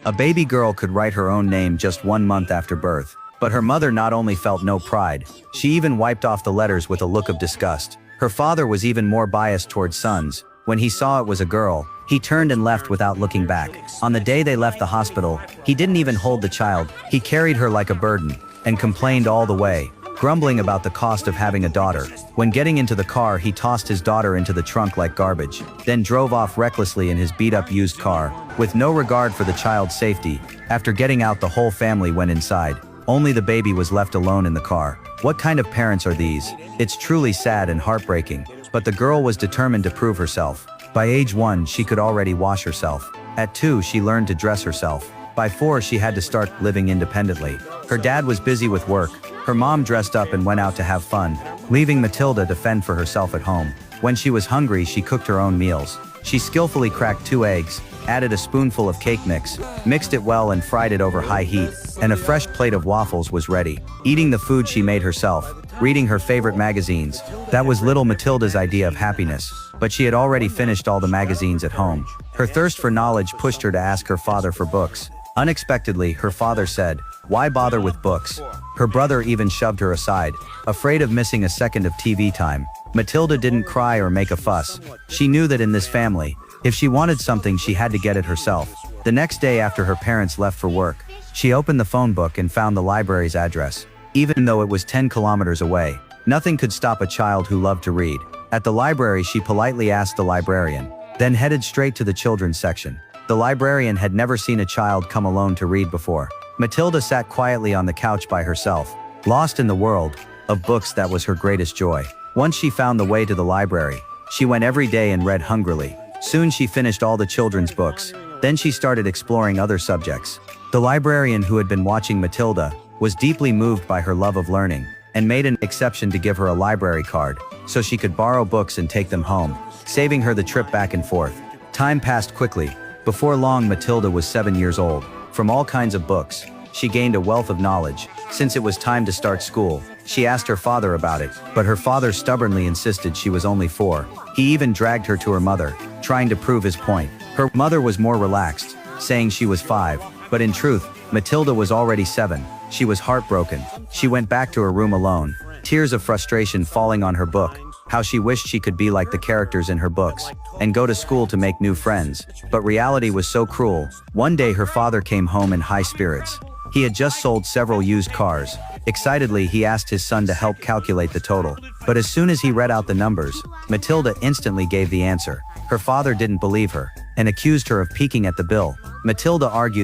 A baby girl could write her own name just 1 month after birth. But her mother not only felt no pride, she even wiped off the letters with a look of disgust. Her father was even more biased towards sons. When he saw it was a girl, he turned and left without looking back. On the day they left the hospital, he didn't even hold the child. He carried her like a burden and complained all the way, grumbling about the cost of having a daughter. When getting into the car, he tossed his daughter into the trunk like garbage, then drove off recklessly in his beat-up used car, with no regard for the child's safety. After getting out, the whole family went inside. Only the baby was left alone in the car. What kind of parents are these? It's truly sad and heartbreaking. But the girl was determined to prove herself. By age 1, she could already wash herself. At 2, she learned to dress herself. By 4, she had to start living independently. Her dad was busy with work. Her mom dressed up and went out to have fun, leaving Matilda to fend for herself at home. When she was hungry, she cooked her own meals. She skillfully cracked 2 eggs, added a spoonful of cake mix, mixed it well and fried it over high heat, and a fresh plate of waffles was ready. Eating the food she made herself, reading her favorite magazines, that was little Matilda's idea of happiness. But she had already finished all the magazines at home. Her thirst for knowledge pushed her to ask her father for books. Unexpectedly, her father said, "Why bother with books?" Her brother even shoved her aside, afraid of missing a second of TV time. Matilda didn't cry or make a fuss. She knew that in this family, if she wanted something, she had to get it herself. The next day after her parents left for work, she opened the phone book and found the library's address. Even though it was 10 kilometers away, nothing could stop a child who loved to read. At the library, she politely asked the librarian, then headed straight to the children's section. The librarian had never seen a child come alone to read before. Matilda sat quietly on the couch by herself, lost in the world of books that was her greatest joy. Once she found the way to the library, she went every day and read hungrily. Soon she finished all the children's books. Then she started exploring other subjects. The librarian, who had been watching Matilda, was deeply moved by her love of learning, and made an exception to give her a library card, so she could borrow books and take them home, saving her the trip back and forth. Time passed quickly. Before long, Matilda was 7 years old. From all kinds of books, she gained a wealth of knowledge. Since it was time to start school, she asked her father about it, but her father stubbornly insisted she was only 4. He even dragged her to her mother, trying to prove his point. Her mother was more relaxed, saying she was 5, but in truth, Matilda was already 7. She was heartbroken. She went back to her room alone, tears of frustration falling on her book. How she wished she could be like the characters in her books, and go to school to make new friends. But reality was so cruel. One day her father came home in high spirits. He had just sold several used cars. Excitedly, he asked his son to help calculate the total. But as soon as he read out the numbers, Matilda instantly gave the answer. Her father didn't believe her, and accused her of peeking at the bill. Matilda argued